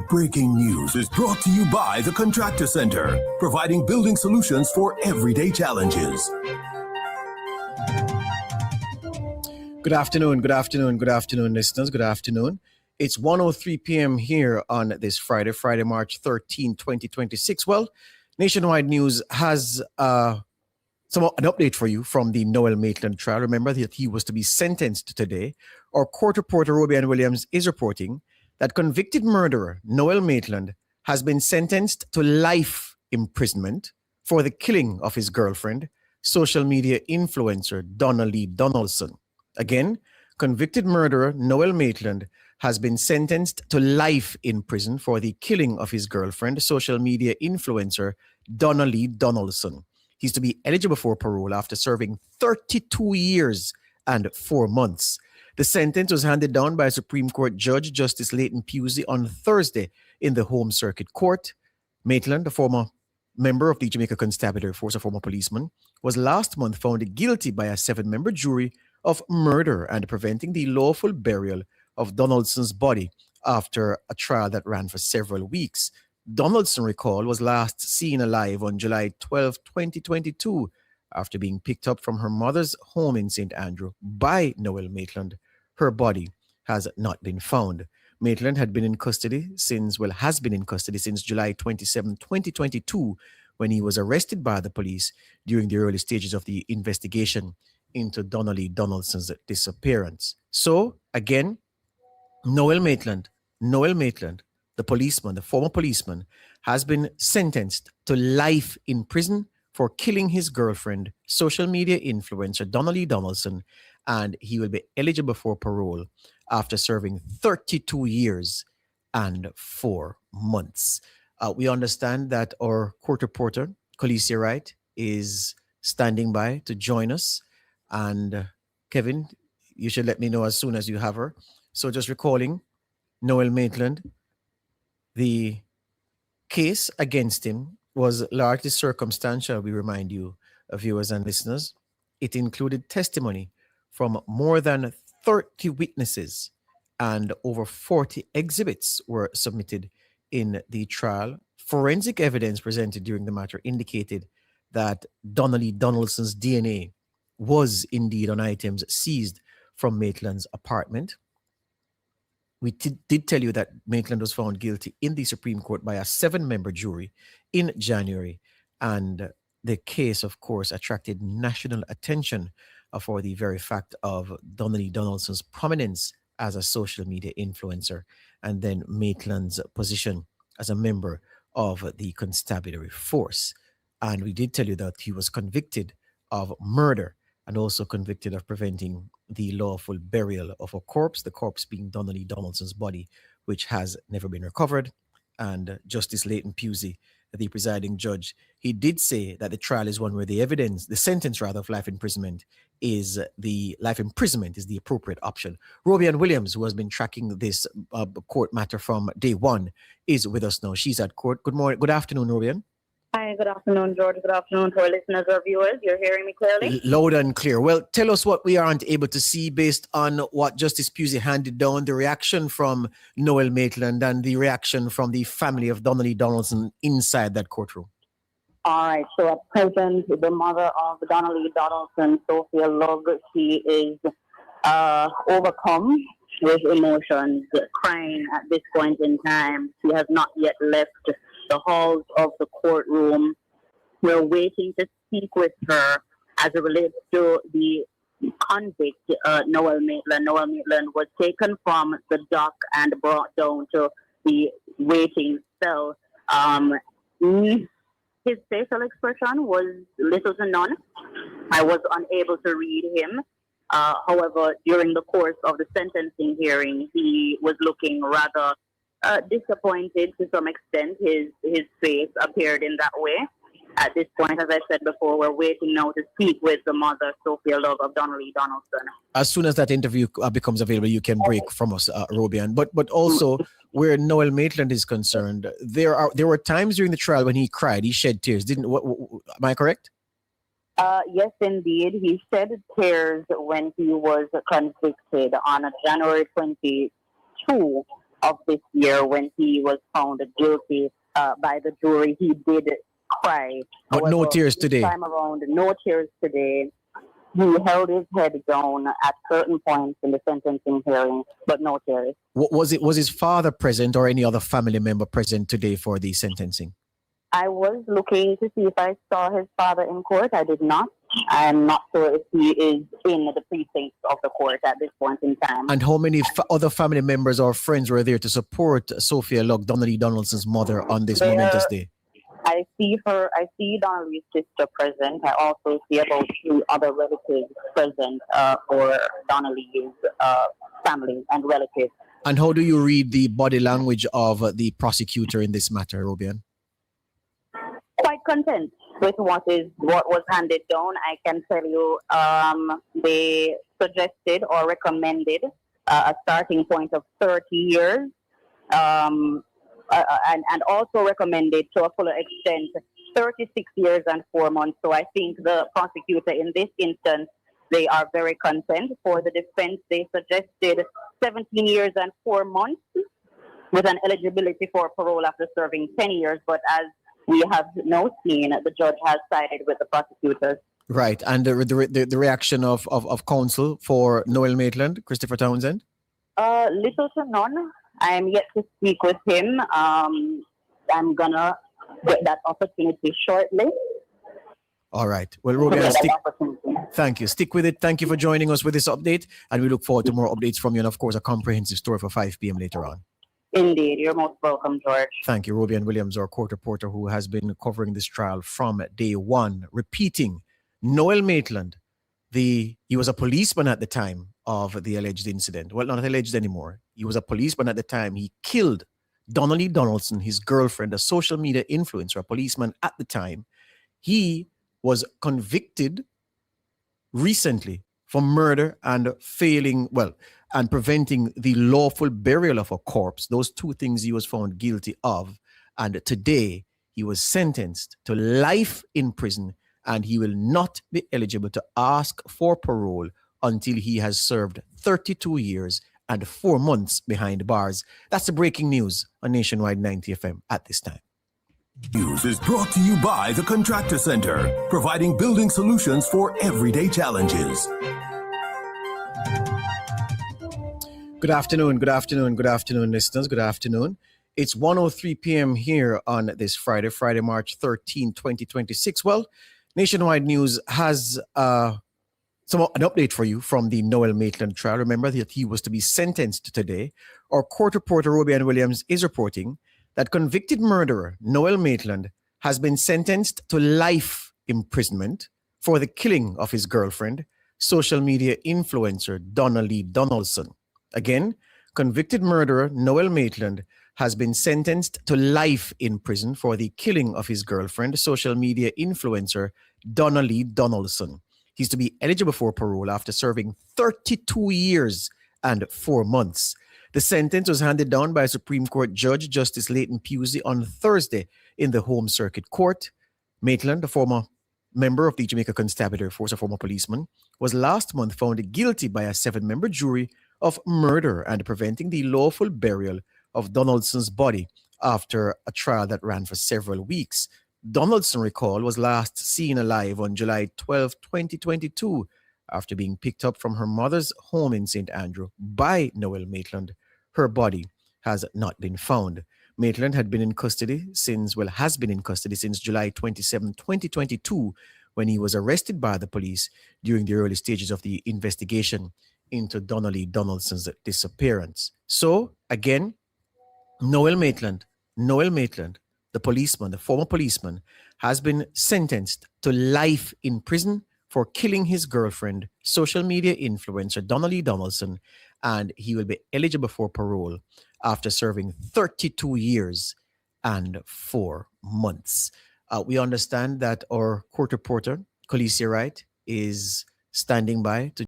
Breaking news is brought to you by the Contractor Center, providing building solutions for everyday challenges. Good afternoon, listeners. Good afternoon. It's 1:03 p.m. here on this Friday, March 13, 2026. Well, Nationwide News has an update for you from the Noel Maitland trial. Remember that he was to be sentenced today. Our court reporter, Robian Williams, is reporting that convicted murderer Noel Maitland has been sentenced to life imprisonment for the killing of his girlfriend, social media influencer Donaldson. Again, convicted murderer Noel Maitland has been sentenced to life in prison for the killing of his girlfriend, social media influencer Donaldson. He's to be eligible for parole after serving 32 years and 4 months. The sentence was handed down by Supreme Court Judge Justice Leighton Pusey on Thursday in the Home Circuit Court. Maitland, a former member of the Jamaica Constabulary Force, a former policeman, was last month found guilty by a 7-member jury of murder and preventing the lawful burial of Donaldson's body after a trial that ran for several weeks. Donaldson, recall, was last seen alive on July 12, 2022, after being picked up from her mother's home in St. Andrew by Noel Maitland. Her body has not been found. Maitland has been in custody since July 27, 2022, when he was arrested by the police during the early stages of the investigation into Donaldson's disappearance. So, again, Noel Maitland, the former policeman, has been sentenced to life in prison for killing his girlfriend, social media influencer Donaldson, and he will be eligible for parole after serving 32 years and 4 months. We understand that our court reporter, Khaleesi Wright, is standing by to join us. And Kevin, you should let me know as soon as you have her. So just recalling, Noel Maitland, the case against him was largely circumstantial, we remind you, viewers and listeners. It included testimony from more than 30 witnesses, and over 40 exhibits were submitted in the trial. Forensic evidence presented during the matter indicated that Donaldson's DNA was indeed on items seized from Maitland's apartment. We did tell you that Maitland was found guilty in the Supreme Court by a 7-member jury in January. And the case, of course, attracted national attention for the very fact of Donaldson's prominence as a social media influencer, and then Maitland's position as a member of the constabulary force. And we did tell you that he was convicted of murder and also convicted of preventing the lawful burial of a corpse, the corpse being Donaldson's body, which has never been recovered. And Justice Leighton Pusey, the presiding judge, he did say that the trial is one where the sentence of life imprisonment is the appropriate option. Robian Williams, who has been tracking this court matter from day one, is with us now. She's at court. Good afternoon, Robian. Hi, good afternoon, George. Good afternoon to our listeners or viewers. You're hearing me clearly? Loud and clear. Well, tell us what we aren't able to see based on what Justice Pusey handed down, the reaction from Noel Maitland and the reaction from the family of Donaldson inside that courtroom. All right. So at present, the mother of Donaldson, Sophia Love, she is overcome with emotions, crying at this point in time. She has not yet left the halls of the courtroom. We're waiting to speak with her as it relates to the convict, Noel Maitland. Noel Maitland was taken from the dock and brought down to the waiting cell. His facial expression was little to none. I was unable to read him. However, during the course of the sentencing hearing, he was looking rather disappointed to some extent. His face appeared in that way. At this point, as I said before, we're waiting now to speak with the mother, Sophia Love, of Donaldson. As soon as that interview becomes available, you can break from us, Robian. But also, where Noel Maitland is concerned, there were times during the trial when he cried, he shed tears. Am I correct? Yes, indeed. He shed tears when he was convicted on January 22. of this year when he was found guilty by the jury. He did cry. But no However, tears this today. time around, no tears today. He held his head down at certain points in the sentencing hearing, but no tears. Was his father present or any other family member present today for the sentencing? I was looking to see if I saw his father in court. I did not. I'm not sure if he is in the precincts of the court at this point in time. And how many other family members or friends were there to support Sophia Lugg, Donnelly Donaldson's mother, on this momentous day? I see Donnelly's sister present. I also see about 2 other relatives present for Donnelly's family and relatives. And how do you read the body language of the prosecutor in this matter, Robian? Quite content with what was handed down. I can tell you they suggested or recommended a starting point of 30 years. And also recommended to a fuller extent 36 years and 4 months. So I think the prosecutor in this instance, they are very content. For the defense, they suggested 17 years and 4 months with an eligibility for parole after serving 10 years. But as we have now seen, the judge has sided with the prosecutors. Right. And the reaction of counsel for Noel Maitland, Christopher Townsend? Little to none. I'm yet to speak with him. I'm going to get that opportunity shortly. All right. Well, Robian, thank you. Stick with it. Thank you for joining us with this update. And we look forward to more updates from you. And, of course, a comprehensive story for 5 p.m. later on. Indeed. You're most welcome, George. Thank you, Robian Williams, our court reporter who has been covering this trial from day one. Repeating, Noel Maitland, he was a policeman at the time of the alleged incident. Well, not alleged anymore. He was a policeman at the time. He killed Donnelly Donaldson, his girlfriend, a social media influencer, a policeman at the time. He was convicted recently for murder and and preventing the lawful burial of a corpse. Those 2 things he was found guilty of. And today he was sentenced to life in prison, and he will not be eligible to ask for parole until he has served 32 years and 4 months behind bars. That's the breaking news on Nationwide 90 FM at this time. News is brought to you by the Contractor Center, providing building solutions for everyday challenges. Good afternoon, listeners. Good afternoon. It's 1:03 p.m. here on this Friday, March 13, 2026. Well, Nationwide News has an update for you from the Noel Maitland trial. Remember that he was to be sentenced today. Our court reporter, Robian Williams, is reporting that convicted murderer Noel Maitland has been sentenced to life imprisonment for the killing of his girlfriend, social media influencer Donnelly Donaldson. Again, convicted murderer Noel Maitland has been sentenced to life in prison for the killing of his girlfriend, social media influencer Donnelly Donaldson. He's to be eligible for parole after serving 32 years and 4 months. The sentence was handed down by Supreme Court Judge Justice Leighton Pusey on Thursday in the Home Circuit Court. Maitland, a former member of the Jamaica Constabulary Force, a former policeman, was last month found guilty by a 7-member jury of murder and preventing the lawful burial of Donaldson's body after a trial that ran for several weeks. Donaldson, recall, was last seen alive on July 12, 2022, after being picked up from her mother's home in St. Andrew by Noel Maitland. Her body has not been found. Maitland has been in custody since July 27, 2022, when he was arrested by the police during the early stages of the investigation into Donnelly Donaldson's disappearance. So, again, Noel Maitland, the policeman, the former policeman, has been sentenced to life in prison for killing his girlfriend, social media influencer Donnelly Donaldson, and he will be eligible for parole after serving 32 years and 4 months. We understand that our court reporter, Khaleesi Wright, is standing by to